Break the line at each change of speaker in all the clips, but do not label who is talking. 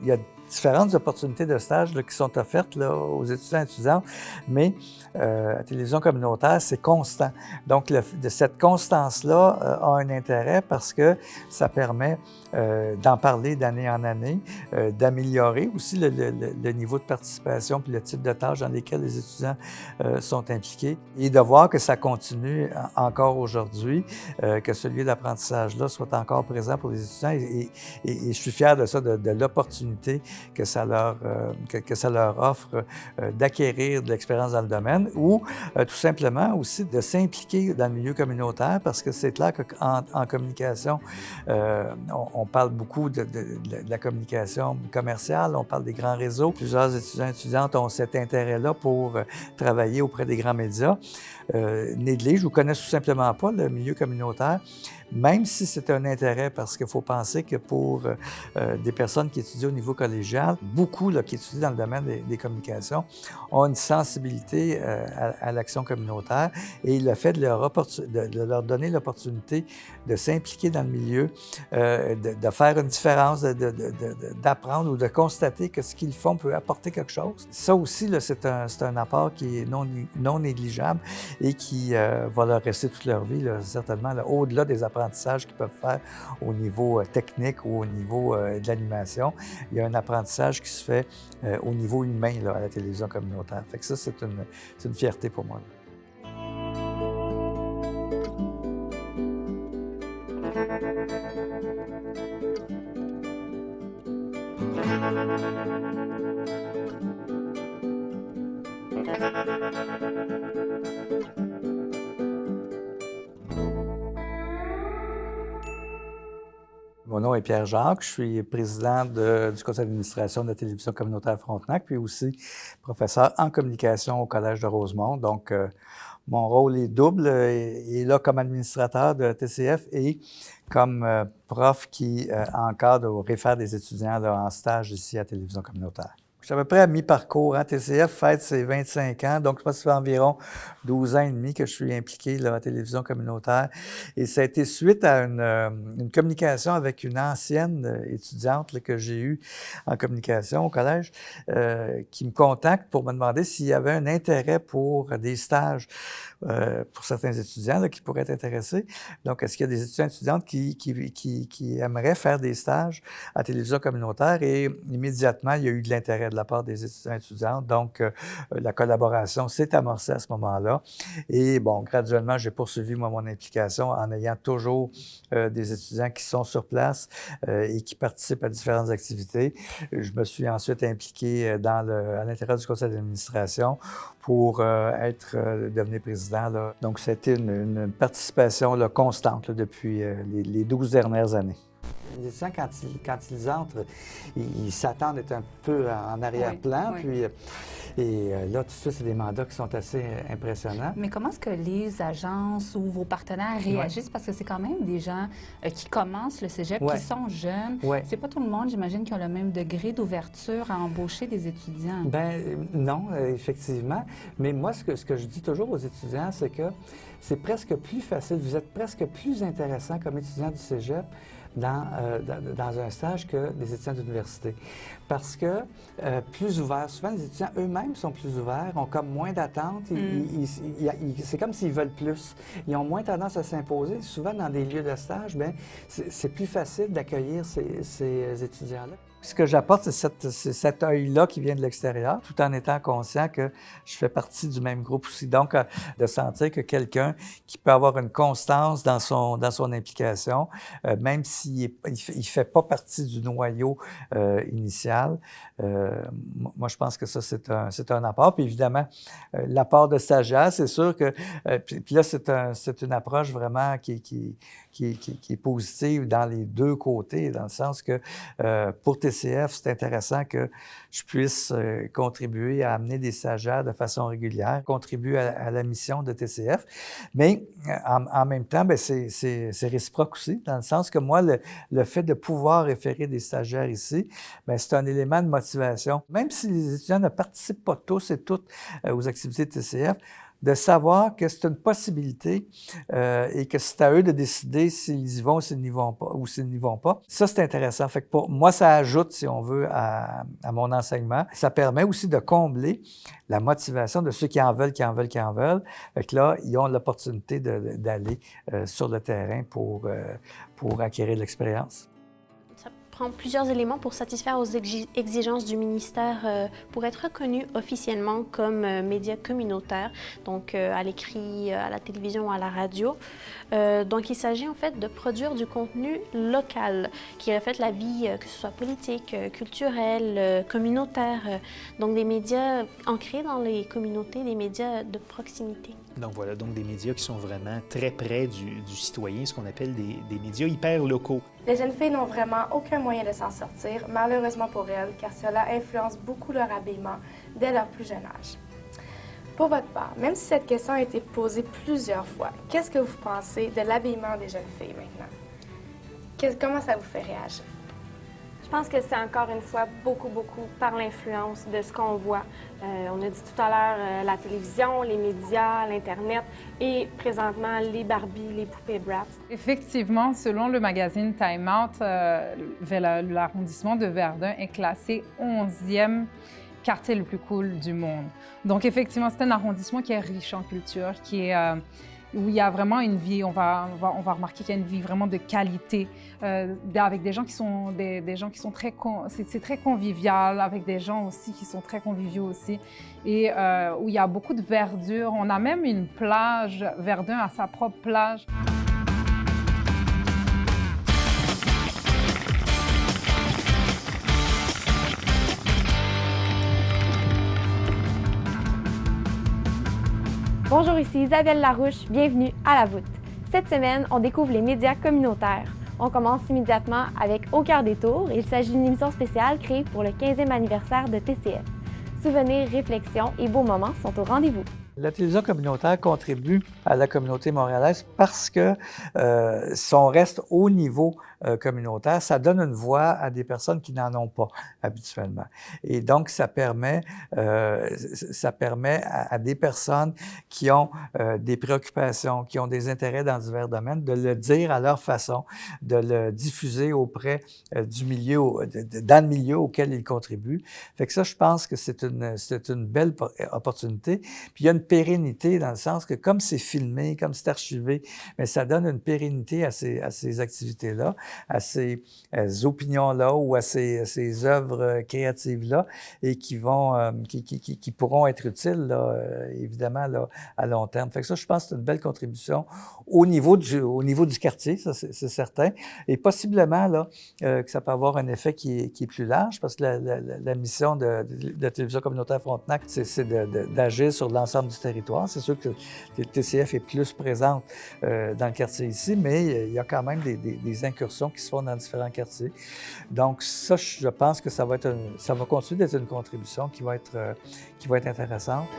Il y a différentes opportunités de stage là, qui sont offertes là, aux étudiants et étudiantes, mais à Télévision communautaire, c'est constant. Donc, de cette constance-là a un intérêt parce que ça permet d'en parler d'année en année, d'améliorer aussi le niveau de participation puis le type de tâches dans lesquelles les étudiants sont impliqués et de voir que ça continue encore aujourd'hui, que ce lieu d'apprentissage-là soit encore présent pour les étudiants et je suis fier de ça, de l'opportunité que ça leur offre d'acquérir de l'expérience dans le domaine ou tout simplement aussi de s'impliquer dans le milieu communautaire parce que c'est clair qu'en communication, on parle beaucoup de la communication commerciale, on parle des grands réseaux. Plusieurs étudiants et étudiantes ont cet intérêt-là pour travailler auprès des grands médias. Négligent ou connaissent tout simplement pas le milieu communautaire, même si c'est un intérêt, parce qu'il faut penser que pour des personnes qui étudient au niveau collégial, beaucoup là, qui étudient dans le domaine des communications ont une sensibilité à l'action communautaire et le fait de leur donner l'opportunité de s'impliquer dans le milieu, de faire une différence, d'apprendre ou de constater que ce qu'ils font peut apporter quelque chose. Ça aussi, là, c'est un apport qui est non négligeable et qui va leur rester toute leur vie, là, certainement, là, au-delà des apprentissages qu'ils peuvent faire au niveau technique ou au niveau de l'animation. Il y a un apprentissage qui se fait au niveau humain là, à la télévision communautaire. Fait que ça, c'est une fierté pour moi. Mon nom est Pierre Jacques, je suis président du conseil d'administration de la télévision communautaire Frontenac, puis aussi professeur en communication au Collège de Rosemont. Donc, mon rôle est double, et là comme administrateur de TCF et comme prof qui encadre ou réfère des étudiants là, en stage ici à télévision communautaire. Je suis à peu près à mi-parcours. TCF fête ses 25 ans, donc je pense que ça fait environ 12 ans et demi que je suis impliqué là, à télévision communautaire. Et ça a été suite à une communication avec une ancienne étudiante là, que j'ai eue en communication au collège, qui me contacte pour me demander s'il y avait un intérêt pour des stages pour certains étudiants là, qui pourraient être intéressés. Donc, est-ce qu'il y a des étudiants et étudiantes qui aimeraient faire des stages à télévision communautaire? Et immédiatement, il y a eu de l'intérêt de la part des étudiants et étudiantes. Donc, la collaboration s'est amorcée à ce moment-là. Et bon, graduellement, j'ai poursuivi moi, mon implication en ayant toujours des étudiants qui sont sur place et qui participent à différentes activités. Je me suis ensuite impliqué à l'intérieur du conseil d'administration pour devenir président. Là. Donc, c'était une participation là, constante là, depuis les 12 dernières années. Les étudiants, quand ils entrent, ils s'attendent à être un peu en arrière-plan. Oui. Puis, là, tout ça, c'est des mandats qui sont assez impressionnants.
Mais comment est-ce que les agences ou vos partenaires réagissent? Oui. Parce que c'est quand même des gens qui commencent le cégep, qui sont jeunes. Oui. C'est pas tout le monde, j'imagine, qui a le même degré d'ouverture à embaucher des étudiants.
Bien, non, effectivement. Mais moi, ce que je dis toujours aux étudiants, c'est que c'est presque plus facile, vous êtes presque plus intéressant comme étudiant du cégep dans un stage que des étudiants d'université. Parce que plus ouverts, souvent les étudiants eux-mêmes sont plus ouverts, ont comme moins d'attentes, c'est comme s'ils veulent plus. Ils ont moins tendance à s'imposer. Souvent dans des lieux de stage, bien, c'est plus facile d'accueillir ces étudiants-là. Ce que j'apporte, c'est cet œil-là qui vient de l'extérieur, tout en étant conscient que je fais partie du même groupe aussi. Donc, de sentir que quelqu'un qui peut avoir une constance dans son implication, même s'il ne fait pas partie du noyau initial, moi, je pense que ça, c'est un apport. Puis évidemment, l'apport de stagiaire, c'est sûr que... puis là, c'est une approche vraiment qui est positive dans les deux côtés, dans le sens que pour TCF, c'est intéressant que je puisse contribuer à amener des stagiaires de façon régulière, contribuer à la mission de TCF. Mais en même temps, bien, c'est réciproque aussi, dans le sens que moi, le fait de pouvoir référer des stagiaires ici, bien, c'est un élément de motivation. Même si les étudiants ne participent pas tous et toutes aux activités de TCF, de savoir que c'est une possibilité et que c'est à eux de décider s'ils y vont ou s'ils n'y vont pas. Ça, c'est intéressant. Fait que pour moi, ça ajoute, si on veut, à mon enseignement. Ça permet aussi de combler la motivation de ceux qui en veulent. Fait que là, ils ont l'opportunité d'aller sur le terrain pour acquérir de l'expérience.
Ça prend plusieurs éléments pour satisfaire aux exigences du ministère pour être reconnu officiellement comme média communautaire, donc à l'écrit, à la télévision, à la radio. Donc il s'agit en fait de produire du contenu local qui reflète la vie, que ce soit politique, culturelle, communautaire, donc des médias ancrés dans les communautés, des médias de proximité.
Donc voilà, donc des médias qui sont vraiment très près du citoyen, ce qu'on appelle des médias hyper locaux.
Les jeunes filles n'ont vraiment aucun moyen de s'en sortir, malheureusement pour elles, car cela influence beaucoup leur habillement dès leur plus jeune âge. Pour votre part, même si cette question a été posée plusieurs fois, qu'est-ce que vous pensez de l'habillement des jeunes filles maintenant? Comment ça vous fait réagir?
Je pense que c'est encore une fois beaucoup par l'influence de ce qu'on voit. On a dit tout à l'heure la télévision, les médias, l'Internet et présentement les Barbie, les poupées Bratz.
Effectivement, selon le magazine Time Out, l'arrondissement de Verdun est classé 11e quartier le plus cool du monde. Donc effectivement, c'est un arrondissement qui est riche en culture, où il y a vraiment une vie, on va remarquer qu'il y a une vie vraiment de qualité, avec des gens qui sont très, c'est très convivial, avec des gens aussi qui sont très conviviaux aussi, et où il y a beaucoup de verdure. On a même une plage, Verdun a sa propre plage.
Bonjour, ici Isabelle Larouche, bienvenue à La Voûte. Cette semaine, on découvre les médias communautaires. On commence immédiatement avec Au cœur des tours. Il s'agit d'une émission spéciale créée pour le 15e anniversaire de TCF. Souvenirs, réflexions et beaux moments sont au rendez-vous.
La télévision communautaire contribue à la communauté montréalaise parce que si on reste au niveau communautaire, ça donne une voix à des personnes qui n'en ont pas habituellement. Et donc, ça permet à des personnes qui ont des préoccupations, qui ont des intérêts dans divers domaines, de le dire à leur façon, de le diffuser auprès du milieu, dans le milieu auquel ils contribuent. Fait que ça, je pense que c'est une belle opportunité. Puis il y a une pérennité dans le sens que comme c'est filmé, comme c'est archivé, mais ça donne une pérennité à ces activités-là, à ces opinions-là ou à ces œuvres créatives-là et qui pourront être utiles, là, évidemment, là, à long terme. Fait que ça, je pense que c'est une belle contribution au niveau du quartier, ça c'est certain, et possiblement là, que ça peut avoir un effet qui est plus large parce que la mission de la télévision communautaire Frontenac, c'est d'agir sur l'ensemble du territoire. C'est sûr que le TCF est plus présente dans le quartier ici, mais il y a quand même des incursions qui se font dans différents quartiers. Donc ça, je pense que ça va continuer d'être une contribution qui va être intéressante.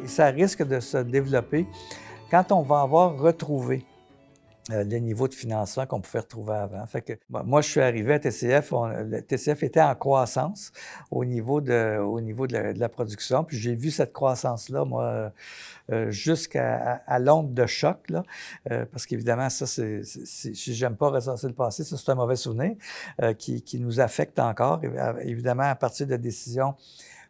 Et ça risque de se développer quand on va avoir retrouvé le niveau de financement qu'on pouvait retrouver avant. Fait que, moi, je suis arrivé à TCF, le TCF était en croissance au niveau de la production, puis j'ai vu cette croissance-là, moi, jusqu'à l'onde de choc, là, parce qu'évidemment, ça, j'aime pas recenser le passé, ça, c'est un mauvais souvenir qui nous affecte encore, évidemment, à partir de décisions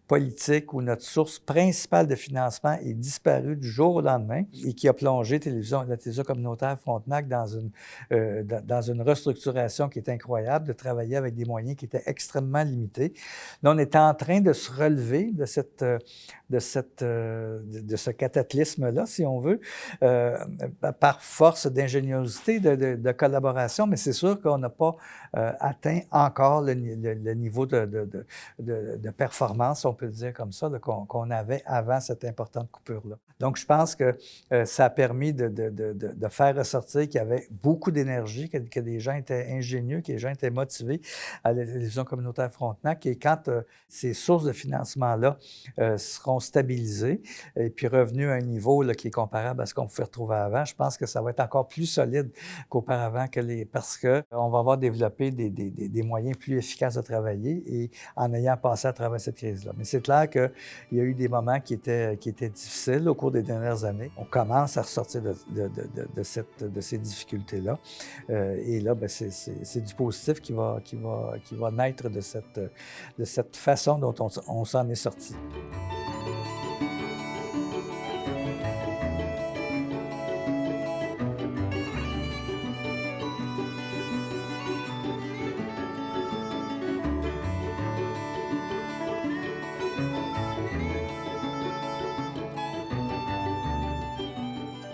politique où notre source principale de financement est disparue du jour au lendemain et qui a plongé la télévision communautaire Frontenac dans une restructuration qui est incroyable, de travailler avec des moyens qui étaient extrêmement limités. Là, on est en train de se relever de ce cataclysme-là, si on veut, par force d'ingéniosité, de collaboration, mais c'est sûr qu'on n'a pas atteint encore le niveau de performance, on on peut le dire comme ça, qu'on avait avant cette importante coupure-là. Donc, je pense que ça a permis de faire ressortir qu'il y avait beaucoup d'énergie, que les gens étaient ingénieux, que les gens étaient motivés à la télévision communautaire Frontenac. Et quand ces sources de financement-là seront stabilisées et puis revenues à un niveau là, qui est comparable à ce qu'on pouvait retrouver avant, je pense que ça va être encore plus solide qu'auparavant, parce qu'on va avoir développé des moyens plus efficaces de travailler et en ayant passé à travers cette crise-là. Mais c'est clair qu'il y a eu des moments qui étaient difficiles au cours des dernières années. On commence à ressortir de ces difficultés-là. Et là, bien, c'est du positif qui va naître de cette façon dont on s'en est sorti.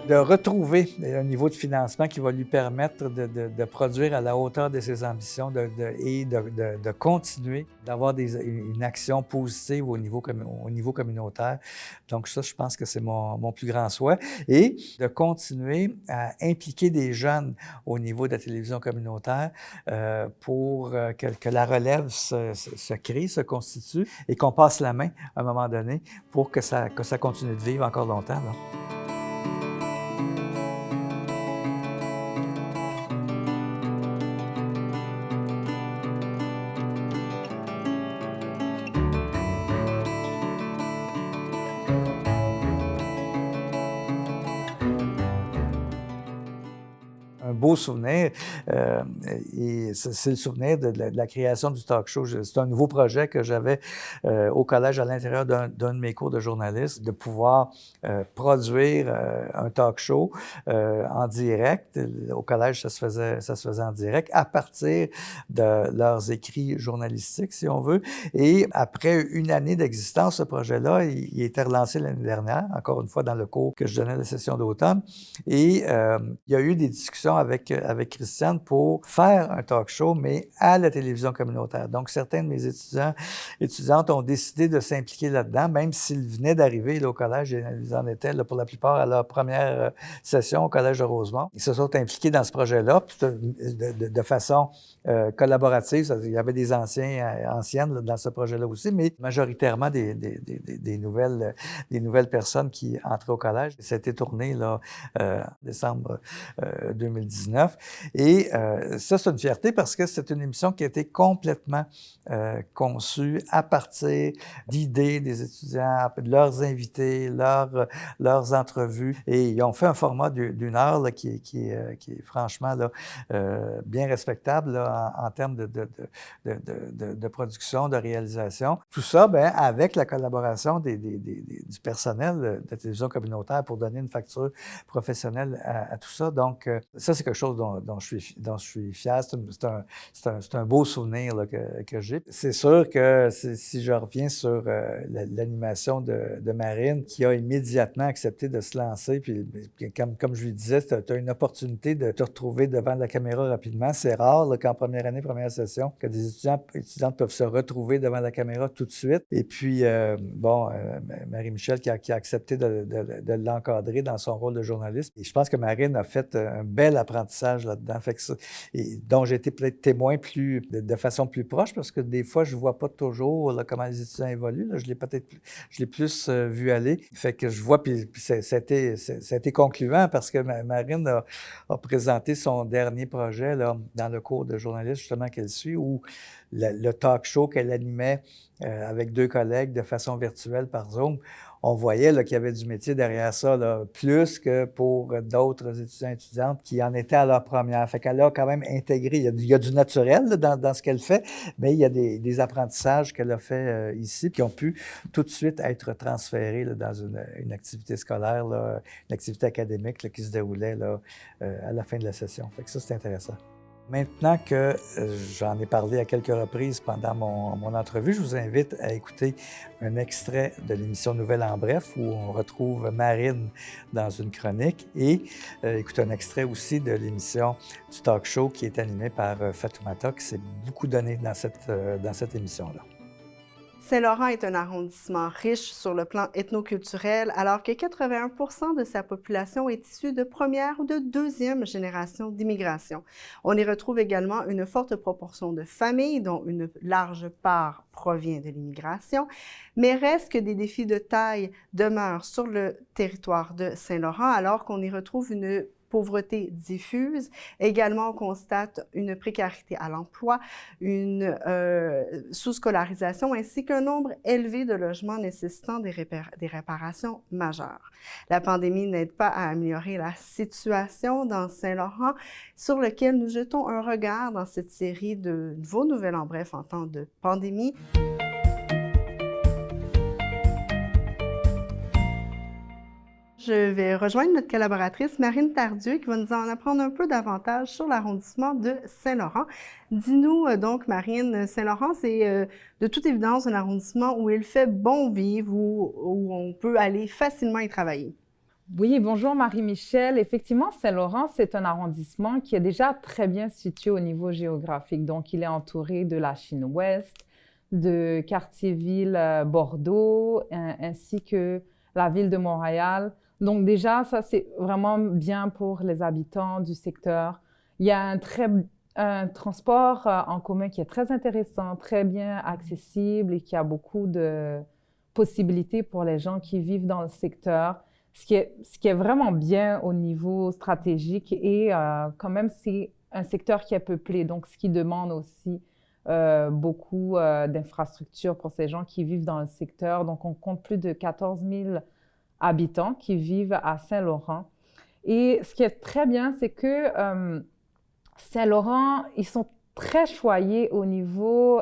De retrouver un niveau de financement qui va lui permettre de produire à la hauteur de ses ambitions et de continuer d'avoir une action positive au niveau communautaire. Donc ça, je pense que c'est mon plus grand souhait. Et de continuer à impliquer des jeunes au niveau de la télévision communautaire pour que la relève se crée, se constitue et qu'on passe la main à un moment donné pour que ça continue de vivre encore longtemps, là. Beau souvenir. Et c'est le souvenir de la création du talk show. C'est un nouveau projet que j'avais au collège à l'intérieur d'un de mes cours de journaliste, de pouvoir produire un talk show en direct. Au collège, ça se faisait en direct à partir de leurs écrits journalistiques, si on veut. Et après une année d'existence, ce projet-là, il était relancé l'année dernière, encore une fois dans le cours que je donnais à la session d'automne. Et il y a eu des discussions avec Christiane pour faire un talk show, mais à la télévision communautaire. Donc, certains de mes étudiantes ont décidé de s'impliquer là-dedans, même s'ils venaient d'arriver là, au collège, et ils en étaient là, pour la plupart à leur première session au collège de Rosemont. Ils se sont impliqués dans ce projet-là de façon collaborative. Il y avait des anciennes là, dans ce projet-là aussi, mais majoritairement des nouvelles personnes qui entraient au collège. Ça a été tourné là, en décembre 2019. Et ça, c'est une fierté parce que c'est une émission qui a été complètement conçue à partir d'idées des étudiants, de leurs invités, leurs entrevues. Et ils ont fait un format d'une heure là, qui est franchement là, bien respectable là, en termes de production, de réalisation. Tout ça, bien, avec la collaboration du personnel de la télévision communautaire pour donner une facture professionnelle à tout ça. Donc, ça, c'est quelque chose dont je suis fier. C'est un beau souvenir là, que j'ai. C'est sûr que si je reviens sur l'animation de Marine, qui a immédiatement accepté de se lancer, puis comme je lui disais, tu as une opportunité de te retrouver devant la caméra rapidement. C'est rare là, qu'en première année, première session, que des étudiantes peuvent se retrouver devant la caméra tout de suite. Et puis, Marie-Michel qui a accepté de l'encadrer dans son rôle de journaliste. Et je pense que Marine a fait un bel apprentissage là-dedans. Fait que dont j'ai été peut-être témoin de façon plus proche, parce que des fois, je ne vois pas toujours là, comment les étudiants évoluent. Là. Je l'ai plus vu aller. Fait que je vois, puis ça a été concluant parce que Marine a présenté son dernier projet là, dans le cours de journaliste justement qu'elle suit, où le talk show qu'elle animait avec 2 collègues de façon virtuelle par Zoom, on voyait qu'il y avait du métier derrière ça, là, plus que pour d'autres étudiants et étudiantes qui en étaient à leur première. Fait qu'elle a quand même intégré, il y a du naturel là, dans ce qu'elle fait, mais il y a des apprentissages qu'elle a fait ici qui ont pu tout de suite être transférés là, dans une activité scolaire, là, une activité académique là, qui se déroulait là, à la fin de la session. Fait que ça, c'est intéressant. Maintenant que j'en ai parlé à quelques reprises pendant mon entrevue, je vous invite à écouter un extrait de l'émission Nouvelles en bref où on retrouve Marine dans une chronique et écouter un extrait aussi de l'émission du talk show qui est animé par Fatoumata qui s'est beaucoup donné dans cette émission-là.
Saint-Laurent est un arrondissement riche sur le plan ethnoculturel, alors que 81% de sa population est issue de première ou de deuxième génération d'immigration. On y retrouve également une forte proportion de familles, dont une large part provient de l'immigration, mais reste que des défis de taille demeurent sur le territoire de Saint-Laurent, alors qu'on y retrouve une pauvreté diffuse. Également, on constate une précarité à l'emploi, une sous-scolarisation ainsi qu'un nombre élevé de logements nécessitant des réparations majeures. La pandémie n'aide pas à améliorer la situation dans Saint-Laurent, sur lequel nous jetons un regard dans cette série de vos nouvelles en bref en temps de pandémie. Je vais rejoindre notre collaboratrice Marine Tardieu qui va nous en apprendre un peu davantage sur l'arrondissement de Saint-Laurent. Dis-nous donc, Marine, Saint-Laurent, c'est de toute évidence un arrondissement où il fait bon vivre, où on peut aller facilement y travailler.
Oui, bonjour Marie-Michel. Effectivement, Saint-Laurent, c'est un arrondissement qui est déjà très bien situé au niveau géographique. Donc, il est entouré de la Chine-Ouest, de quartier-ville Bordeaux, ainsi que la ville de Montréal. Donc déjà, ça, c'est vraiment bien pour les habitants du secteur. Il y a un transport en commun qui est très intéressant, très bien accessible et qui a beaucoup de possibilités pour les gens qui vivent dans le secteur. Ce qui est vraiment bien au niveau stratégique et quand même, c'est un secteur qui est peuplé, donc ce qui demande aussi beaucoup d'infrastructures pour ces gens qui vivent dans le secteur. Donc, on compte plus de 14 000 habitants qui vivent à Saint-Laurent. Et ce qui est très bien, c'est que Saint-Laurent, ils sont très choyés au niveau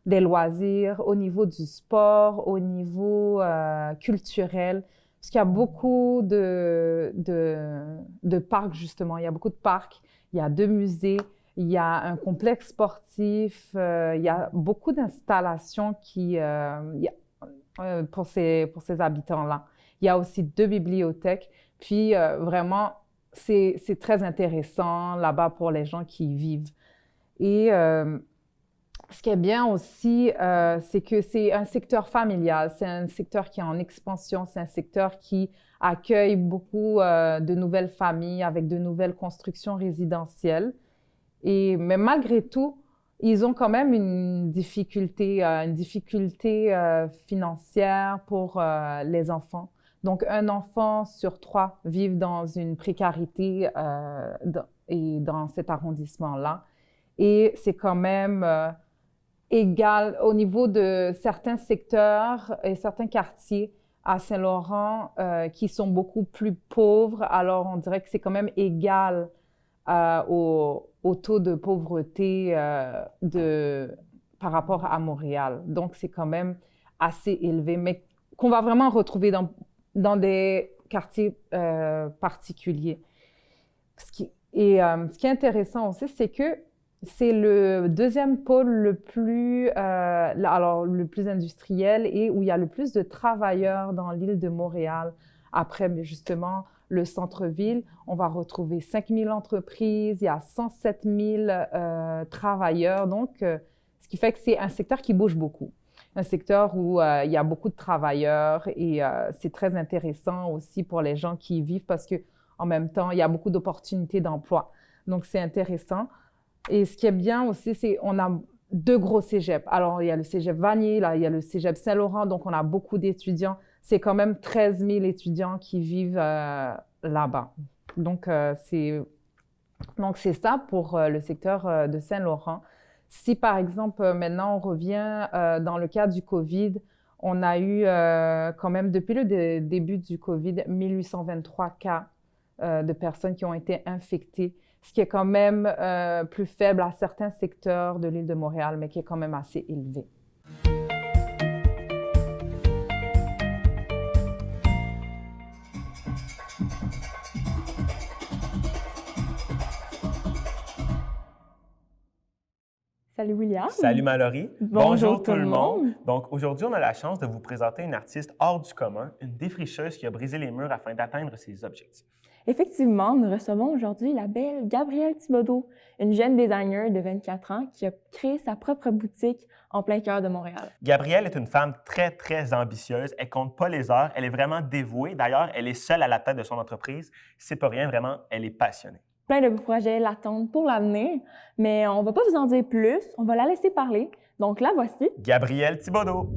des loisirs, au niveau du sport, au niveau culturel, parce qu'il y a beaucoup de parcs, justement. Il y a beaucoup de parcs, il y a 2 musées, il y a un complexe sportif, il y a beaucoup d'installations pour ces habitants-là. Il y a aussi 2 bibliothèques. Puis vraiment, c'est très intéressant là-bas pour les gens qui y vivent. Et ce qui est bien aussi, c'est que c'est un secteur familial, c'est un secteur qui est en expansion, c'est un secteur qui accueille beaucoup de nouvelles familles avec de nouvelles constructions résidentielles. Mais malgré tout, ils ont quand même une difficulté financière pour les enfants. Donc, un enfant sur 3 vit dans une précarité dans cet arrondissement-là. Et c'est quand même égal au niveau de certains secteurs et certains quartiers à Saint-Laurent qui sont beaucoup plus pauvres. Alors, on dirait que c'est quand même égal au taux de pauvreté par rapport à Montréal. Donc, c'est quand même assez élevé, mais qu'on va vraiment retrouver dans des quartiers particuliers. Ce qui est intéressant aussi, c'est que c'est le 2e pôle le plus industriel et où il y a le plus de travailleurs dans l'île de Montréal. Après, justement, le centre-ville, on va retrouver 5 000 entreprises, il y a 107 000 travailleurs. Donc, ce qui fait que c'est un secteur qui bouge beaucoup. Un secteur où il y a beaucoup de travailleurs et c'est très intéressant aussi pour les gens qui y vivent parce qu'en même temps, il y a beaucoup d'opportunités d'emploi. Donc, c'est intéressant. Et ce qui est bien aussi, c'est qu'on a 2 gros cégeps. Alors, il y a le cégep Vanier, là, il y a le cégep Saint-Laurent, donc on a beaucoup d'étudiants. C'est quand même 13 000 étudiants qui vivent là-bas. Donc, c'est ça pour le secteur de Saint-Laurent. Si, par exemple, maintenant, on revient dans le cas du COVID, on a eu quand même, depuis le début du COVID, 1823 cas de personnes qui ont été infectées, ce qui est quand même plus faible à certains secteurs de l'île de Montréal, mais qui est quand même assez élevé.
Salut William.
Salut Mallory.
Bonjour tout le monde.
Donc aujourd'hui, on a la chance de vous présenter une artiste hors du commun, une défricheuse qui a brisé les murs afin d'atteindre ses objectifs.
Effectivement, nous recevons aujourd'hui la belle Gabrielle Thibodeau, une jeune designer de 24 ans qui a créé sa propre boutique en plein cœur de Montréal.
Gabrielle est une femme très, très ambitieuse. Elle compte pas les heures. Elle est vraiment dévouée. D'ailleurs, elle est seule à la tête de son entreprise. C'est pas rien, vraiment, elle est passionnée.
Plein de beaux projets l'attendent pour l'avenir, mais on va pas vous en dire plus. On va la laisser parler. Donc la voici.
Gabrielle Thibodeau.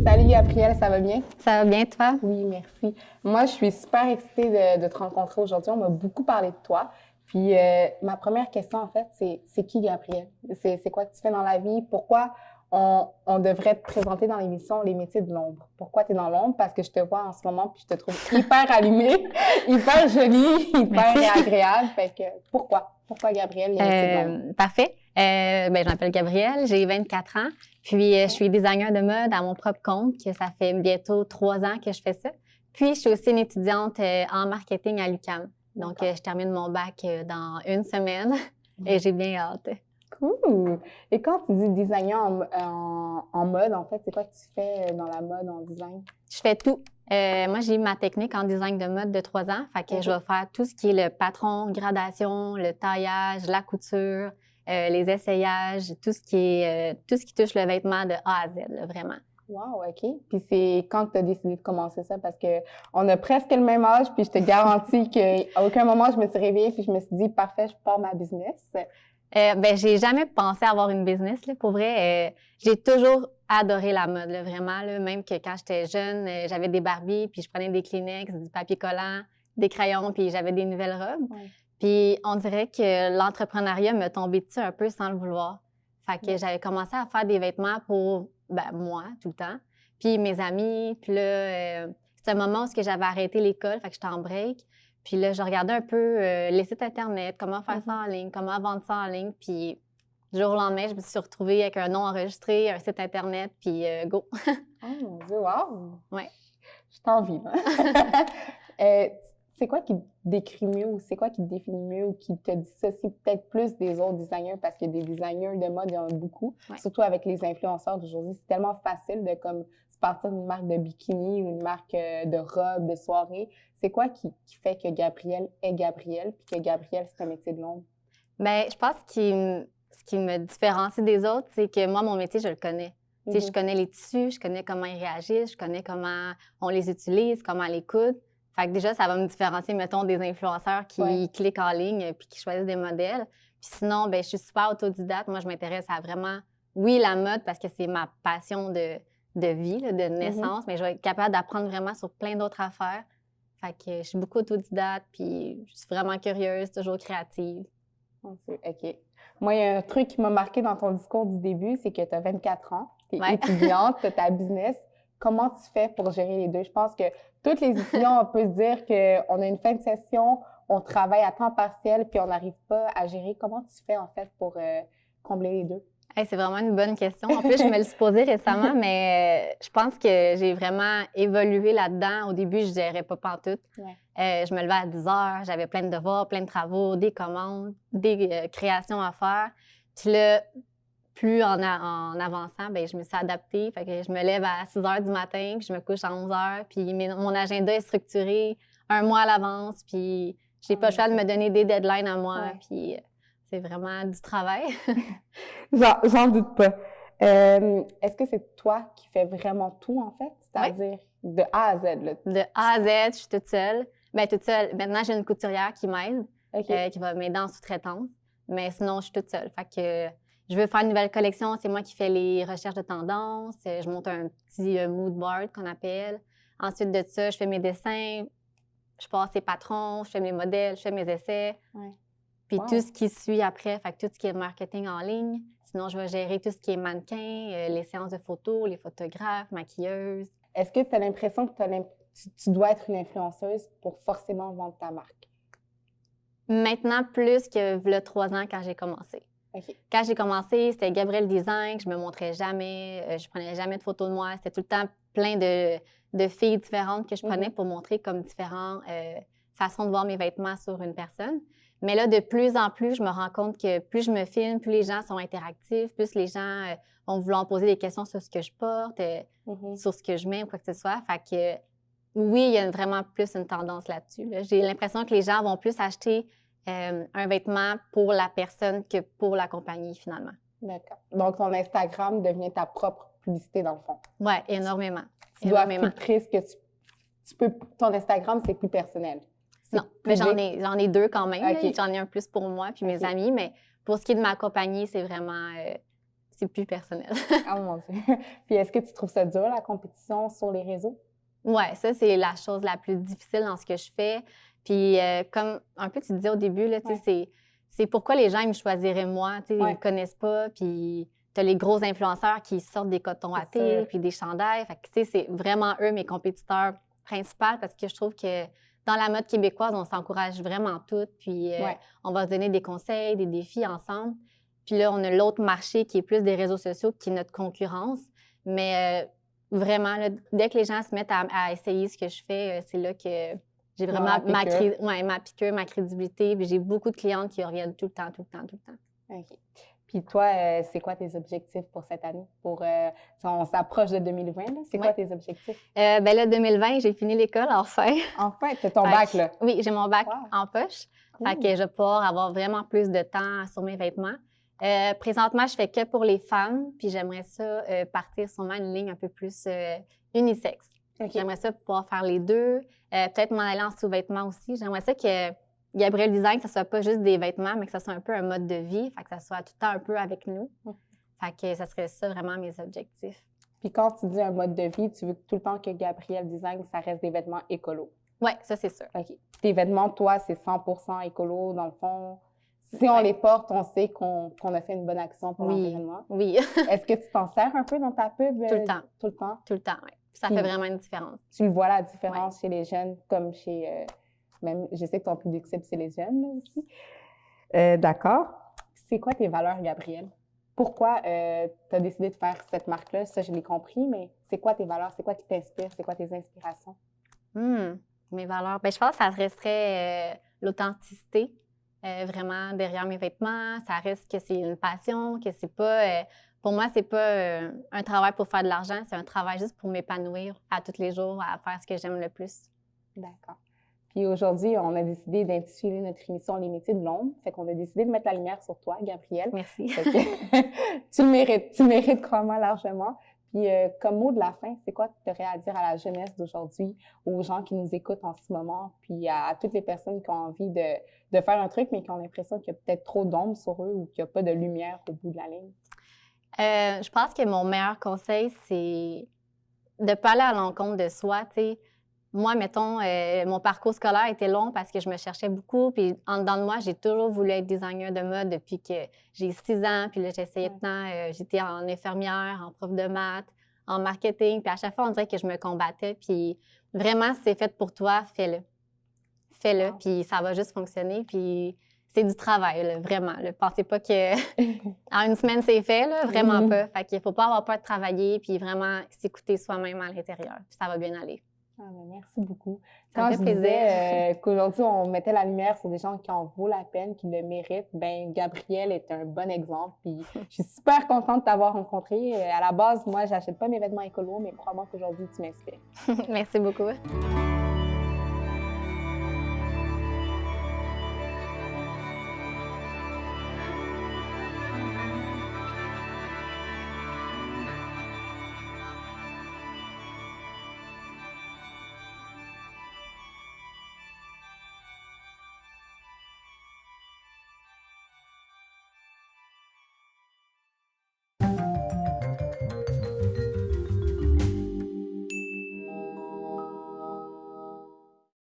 Salut Gabrielle, ça va bien?
Ça va bien, toi?
Oui, merci. Moi, je suis super excitée de te rencontrer aujourd'hui. On m'a beaucoup parlé de toi. Puis, ma première question, en fait, c'est qui Gabrielle? C'est quoi que tu fais dans la vie? Pourquoi on devrait te présenter dans l'émission Les métiers de l'ombre? Pourquoi tu es dans l'ombre? Parce que je te vois en ce moment puis je te trouve hyper allumée, hyper jolie, hyper agréable. Fait que, pourquoi? Pourquoi Gabrielle, Les métiers de l'ombre?
Parfait. Je m'appelle Gabrielle, j'ai 24 ans. Puis, je suis designer de mode à mon propre compte, que ça fait bientôt 3 ans que je fais ça. Puis, je suis aussi une étudiante en marketing à l'UQAM. Donc, je termine mon bac dans 1 semaine et j'ai bien hâte.
Cool! Et quand tu dis designer en mode, en fait, c'est quoi que tu fais dans la mode, en design?
Je fais tout. Moi, j'ai eu ma technique en design de mode de 3 ans. Fait que je vais faire tout ce qui est le patron, gradation, le taillage, la couture, les essayages, tout ce qui touche le vêtement de A à Z, là, vraiment.
Wow, OK. Puis c'est quand tu as décidé de commencer ça? Parce qu'on a presque le même âge, puis je te garantis qu'à aucun moment je me suis réveillée puis je me suis dit, parfait, je pars ma business.
J'ai jamais pensé avoir une business, là. Pour vrai, j'ai toujours adoré la mode, là, vraiment, là. Même que quand j'étais jeune, j'avais des Barbies, puis je prenais des Kleenex, du papier collant, des crayons, puis j'avais des nouvelles robes. Ouais. Puis on dirait que l'entrepreneuriat me tombait dessus un peu sans le vouloir. Fait que j'avais commencé à faire des vêtements pour moi, tout le temps, puis mes amis. Puis là, c'est un moment où j'avais arrêté l'école, fait que j'étais en break. Puis là, je regardais un peu les sites Internet, comment faire ça en ligne, comment vendre ça en ligne. Puis du jour au lendemain, je me suis retrouvée avec un nom enregistré, un site Internet, puis go!
Oh mon Dieu, wow!
Ouais.
Je t'envie, là. C'est quoi qui te décrit mieux ou c'est quoi qui te définit mieux ou qui te dissocie peut-être plus des autres designers? Parce que des designers de mode, il y en a beaucoup, surtout avec les influenceurs d'aujourd'hui. C'est tellement facile de se partir d'une marque de bikini ou une marque de robe, de soirée. C'est quoi qui fait que Gabrielle est Gabrielle puis que Gabrielle, c'est un métier de l'ombre?
Bien, je pense que ce qui me différencie des autres, c'est que moi, mon métier, je le connais. Je connais les tissus, je connais comment ils réagissent, je connais comment on les utilise, comment les coudre. Fait que déjà, ça va me différencier, mettons, des influenceurs qui cliquent en ligne puis qui choisissent des modèles. Puis sinon, je suis super autodidacte. Moi, je m'intéresse à vraiment, oui, la mode parce que c'est ma passion de vie, là, de naissance, mais je vais être capable d'apprendre vraiment sur plein d'autres affaires. Fait que je suis beaucoup autodidacte puis je suis vraiment curieuse, toujours créative.
OK. Moi, il y a un truc qui m'a marqué dans ton discours du début, c'est que tu as 24 ans, tu es étudiante, tu as ta business. Comment tu fais pour gérer les deux? Je pense que tous les étudiants, on peut se dire qu'on a une fin de session, on travaille à temps partiel, puis on n'arrive pas à gérer. Comment tu fais, en fait, pour combler les deux?
Hey, c'est vraiment une bonne question. En plus, je me le suis posée récemment, mais je pense que j'ai vraiment évolué là-dedans. Au début, je ne gérais pas pantoute. Je me levais à 10 heures, j'avais plein de devoirs, plein de travaux, des commandes, des créations à faire. Puis là, plus en avançant, je me suis adaptée. Fait que je me lève à 6 heures du matin, puis je me couche à 11 heures. Puis mon agenda est structuré 1 mois à l'avance. Puis j'ai pas le choix de me donner des deadlines à moi. Puis c'est vraiment du travail.
J'en doute pas. Est-ce que c'est toi qui fais vraiment tout, en fait? C'est-à-dire de A à Z? Là.
De A à Z, je suis toute seule. Toute seule. Maintenant, j'ai une couturière qui m'aide, qui va m'aider en sous-traitance. Mais sinon, je suis toute seule. Fait que je veux faire une nouvelle collection, c'est moi qui fais les recherches de tendance. Je monte un petit mood board qu'on appelle. Ensuite de ça, je fais mes dessins, je passe les patrons, je fais mes modèles, je fais mes essais. Puis tout ce qui suit après, fait que tout ce qui est marketing en ligne. Sinon, je vais gérer tout ce qui est mannequin, les séances de photos, les photographes, maquilleuses.
Est-ce que tu as l'impression que tu dois être une influenceuse pour forcément vendre ta marque?
Maintenant, plus que il y a 3 ans quand j'ai commencé. Quand j'ai commencé, c'était Gabrielle Design, je me montrais jamais, je prenais jamais de photos de moi. C'était tout le temps plein de filles différentes que je prenais pour montrer comme différentes façons de voir mes vêtements sur une personne. Mais là, de plus en plus, je me rends compte que plus je me filme, plus les gens sont interactifs, plus les gens vont vouloir me poser des questions sur ce que je porte, sur ce que je mets ou quoi que ce soit. Fait que oui, il y a vraiment plus une tendance là-dessus. Là. J'ai l'impression que les gens vont plus acheter un vêtement pour la personne que pour la compagnie, finalement.
D'accord. Donc, ton Instagram devient ta propre publicité, dans le fond.
Oui, énormément.
Tu dois filtrer ce que tu peux... Ton Instagram, c'est plus personnel.
Non, mais j'en ai 2 quand même.
Okay.
J'en ai un plus pour moi puis mes amis, mais pour ce qui est de ma compagnie, c'est vraiment... c'est plus personnel.
Oh mon Dieu! Puis est-ce que tu trouves ça dur, la compétition sur les réseaux?
Oui, ça, c'est la chose la plus difficile dans ce que je fais. Puis comme un peu tu disais au début, là, c'est pourquoi les gens ils me choisiraient moi. Ils ne me connaissent pas, puis tu as les gros influenceurs qui sortent des cotons à thé, puis des chandails. Fait que, c'est vraiment eux mes compétiteurs principaux parce que je trouve que dans la mode québécoise, on s'encourage vraiment toutes, puis on va se donner des conseils, des défis ensemble. Puis là, on a l'autre marché qui est plus des réseaux sociaux, qui est notre concurrence. Mais vraiment, là, dès que les gens se mettent à essayer ce que je fais, c'est là que j'ai vraiment ma piqûre, ma crédibilité. Puis j'ai beaucoup de clientes qui reviennent tout le temps.
OK. Puis toi, c'est quoi tes objectifs pour cette année? On s'approche de 2020, là. C'est quoi tes objectifs?
Ben là, 2020, j'ai fini l'école, enfin.
Enfin? Tu as ton bac, là?
Oui, j'ai mon bac en poche. Cool. Fait que je vais pouvoir avoir vraiment plus de temps sur mes vêtements. Présentement, je fais que pour les femmes, puis j'aimerais ça partir sûrement une ligne un peu plus unisexe. Okay. J'aimerais ça pouvoir faire les deux, peut-être m'en aller en sous-vêtements aussi. J'aimerais ça que Gabrielle Design, que ce soit pas juste des vêtements, mais que ce soit un peu un mode de vie, fait que ça soit tout le temps un peu avec nous. Fait que ça serait ça vraiment mes objectifs.
Puis quand tu dis un mode de vie, tu veux tout le temps que Gabrielle Design, ça reste des vêtements écolos?
Oui, ça c'est sûr.
OK. Tes vêtements, toi, c'est 100% écolo, dans le fond? Si on les porte, on sait qu'on a fait une bonne action pour l'environnement.
Oui.
Est-ce que tu t'en sers un peu dans ta pub?
Tout le temps.
Tout le temps?
Tout le temps, oui. Ça fait vraiment une différence.
Tu le vois, la différence chez les jeunes, comme chez... même, je sais que ton public cible, c'est les jeunes, là, aussi. D'accord. C'est quoi tes valeurs, Gabrielle? Pourquoi tu as décidé de faire cette marque-là? Ça, je l'ai compris, mais c'est quoi tes valeurs? C'est quoi qui t'inspire? C'est quoi tes inspirations?
Mes valeurs? Bien, je pense que ça resterait l'authenticité. Vraiment derrière mes vêtements, ça reste que c'est une passion, que c'est pas... pour moi, c'est pas un travail pour faire de l'argent, c'est un travail juste pour m'épanouir à tous les jours, à faire ce que j'aime le plus.
D'accord. Puis aujourd'hui, on a décidé d'intituler notre émission « Les métiers de l'ombre ». Fait qu'on a décidé de mettre la lumière sur toi, Gabrielle.
Merci.
Tu le mérites crois-moi largement. Puis comme mot de la fin, c'est quoi que tu aurais à dire à la jeunesse d'aujourd'hui, aux gens qui nous écoutent en ce moment, puis à toutes les personnes qui ont envie de faire un truc, mais qui ont l'impression qu'il y a peut-être trop d'ombre sur eux ou qu'il n'y a pas de lumière au bout de la ligne?
Je pense que mon meilleur conseil, c'est de ne pas aller à l'encontre de soi, tu sais. Moi, mettons, mon parcours scolaire était long parce que je me cherchais beaucoup. Puis en dedans de moi, j'ai toujours voulu être designer de mode depuis que j'ai 6 ans. Puis là, j'essayais tout le temps. J'étais en infirmière, en prof de maths, en marketing. Puis à chaque fois, on dirait que je me combattais. Puis vraiment, si c'est fait pour toi, fais-le. Fais-le, puis ça va juste fonctionner. Puis c'est du travail, là, vraiment. Là. Pensez pas que en une semaine, c'est fait, là, vraiment pas. Fait qu'il faut pas avoir peur de travailler, puis vraiment s'écouter soi-même à l'intérieur. Puis ça va bien aller.
Merci beaucoup.
Ça me fait plaisir.
Disais qu'aujourd'hui, on mettait la lumière sur des gens qui en vaut la peine, qui le méritent, bien, Gabrielle est un bon exemple. Puis je suis super contente de t'avoir rencontrée. À la base, moi, j'achète pas mes vêtements écolos, mais crois-moi qu'aujourd'hui, tu m'inspires.
Merci beaucoup.